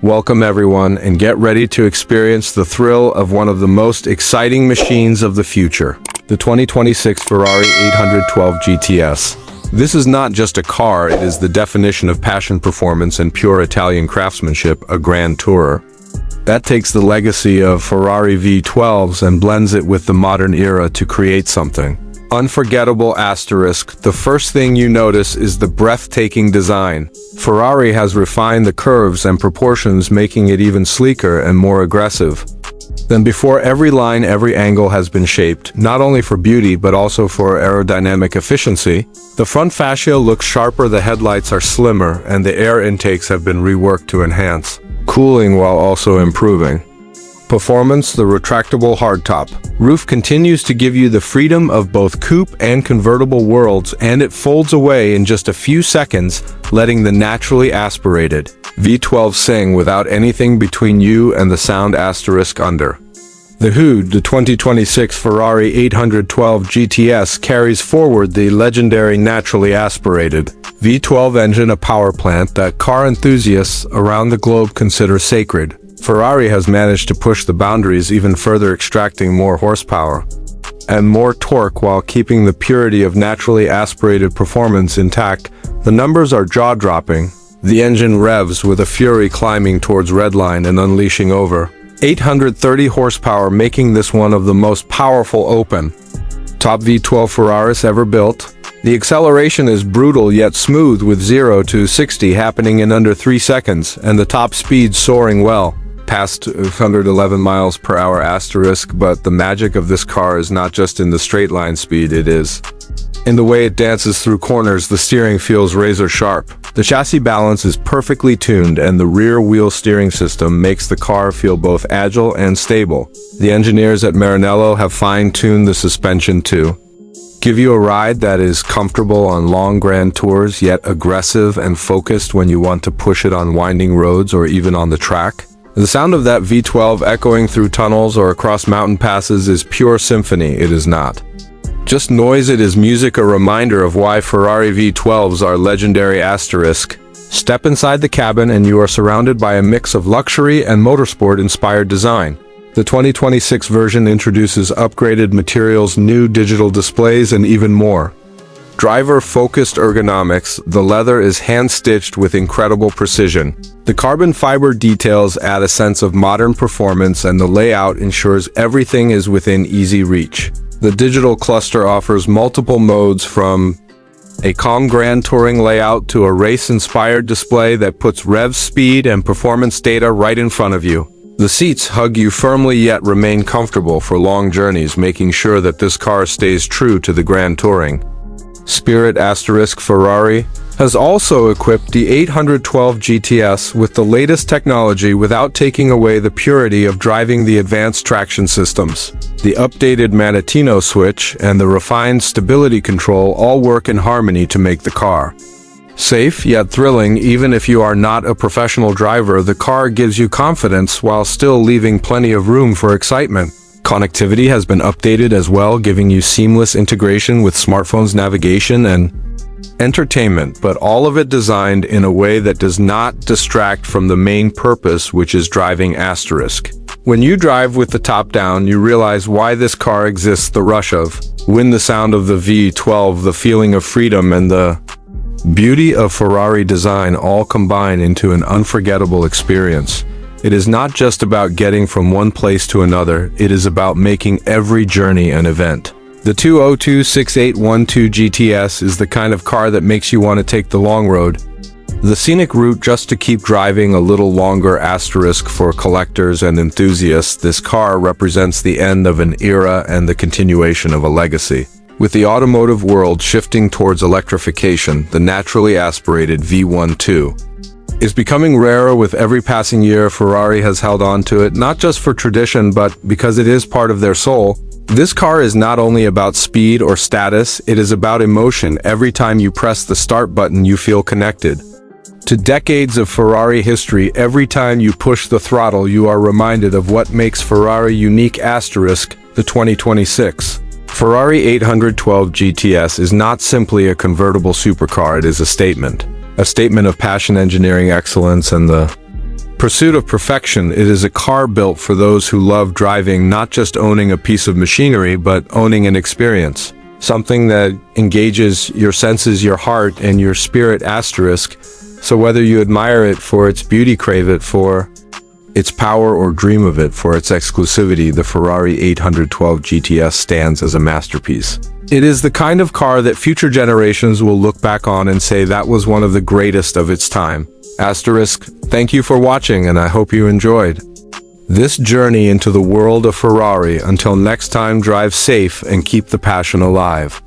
Welcome everyone, and get ready to experience the thrill of one of the most exciting machines of the future, the 2026 Ferrari 812 GTS. This is not just a car, it is the definition of passion, performance, and pure Italian craftsmanship, a grand tourer that takes the legacy of Ferrari V12s and blends it with the modern era to create something unforgettable. The first thing you notice is the breathtaking design. Ferrari has refined the curves and proportions, making it even sleeker and more aggressive than before. Every line, every angle has been shaped, not only for beauty but also for aerodynamic efficiency. The front fascia looks sharper, the headlights are slimmer, and the air intakes have been reworked to enhance cooling while also improving performance. The retractable hardtop roof continues to give you the freedom of both coupe and convertible worlds, and it folds away in just a few seconds, letting the naturally aspirated V12 sing without anything between you and the sound. Under the hood, the 2026 Ferrari 812 GTS carries forward the legendary naturally aspirated V12 engine, a power plant that car enthusiasts around the globe consider sacred. Ferrari has managed to push the boundaries even further, extracting more horsepower and more torque while keeping the purity of naturally aspirated performance intact. The numbers are jaw-dropping. The engine revs with a fury, climbing towards redline and unleashing over 830 horsepower, making this one of the most powerful open-top V12 Ferraris ever built. The acceleration is brutal yet smooth, with 0 to 60 happening in under 3 seconds, and the top speed soaring well past 111 miles per hour. But the magic of this car is not just in the straight line speed, it is in the way it dances through corners. The steering feels razor sharp. The chassis balance is perfectly tuned, and the rear wheel steering system makes the car feel both agile and stable. The engineers at Maranello have fine-tuned the suspension to give you a ride that is comfortable on long grand tours, yet aggressive and focused when you want to push it on winding roads or even on the track. The sound of that V12 echoing through tunnels or across mountain passes is pure symphony. It is not just noise, it is music, a reminder of why Ferrari V12s are legendary. Step inside the cabin and you are surrounded by a mix of luxury and motorsport-inspired design. The 2026 version introduces upgraded materials, new digital displays, and even more driver-focused ergonomics. The leather is hand-stitched with incredible precision. The carbon fiber details add a sense of modern performance, and the layout ensures everything is within easy reach. The digital cluster offers multiple modes, from a calm grand touring layout to a race-inspired display that puts rev, speed, and performance data right in front of you. The seats hug you firmly yet remain comfortable for long journeys, making sure that this car stays true to the grand touring spirit. Ferrari has also equipped the 812 GTS with the latest technology without taking away the purity of driving. The advanced traction systems, the updated Manettino switch, and the refined stability control all work in harmony to make the car safe yet thrilling. Even if you are not a professional driver, the car gives you confidence while still leaving plenty of room for excitement. Connectivity has been updated as well, giving you seamless integration with smartphones, navigation, and entertainment, but all of it designed in a way that does not distract from the main purpose, which is driving. When you drive with the top down, you realize why this car exists. The rush of wind, the sound of the V12, the feeling of freedom, and the beauty of Ferrari design all combine into an unforgettable experience. It is not just about getting from one place to another, it is about making every journey an event. The 2026812 GTS is the kind of car that makes you want to take the long road, the scenic route, just to keep driving a little longer. For collectors and enthusiasts, this car represents the end of an era and the continuation of a legacy. With the automotive world shifting towards electrification, the naturally aspirated V12 is becoming rarer with every passing year. Ferrari has held on to it, not just for tradition, but because it is part of their soul. This car is not only about speed or status, it is about emotion. Every time you press the start button, you feel connected to decades of Ferrari history. Every time you push the throttle, you are reminded of what makes Ferrari unique. The 2026 Ferrari 812 GTS is not simply a convertible supercar, it is a statement of passion, engineering excellence, and the pursuit of perfection, it is a car built for those who love driving, not just owning a piece of machinery, but owning an experience. Something that engages your senses, your heart, and your spirit asterisk. So whether you admire it for its beauty, crave it for its power, or dream of it for its exclusivity, the Ferrari 812 GTS stands as a masterpiece. It is the kind of car that future generations will look back on and say that was one of the greatest of its time. Asterisk, thank you for watching, and I hope you enjoyed this journey into the world of Ferrari. Until next time, drive safe and keep the passion alive.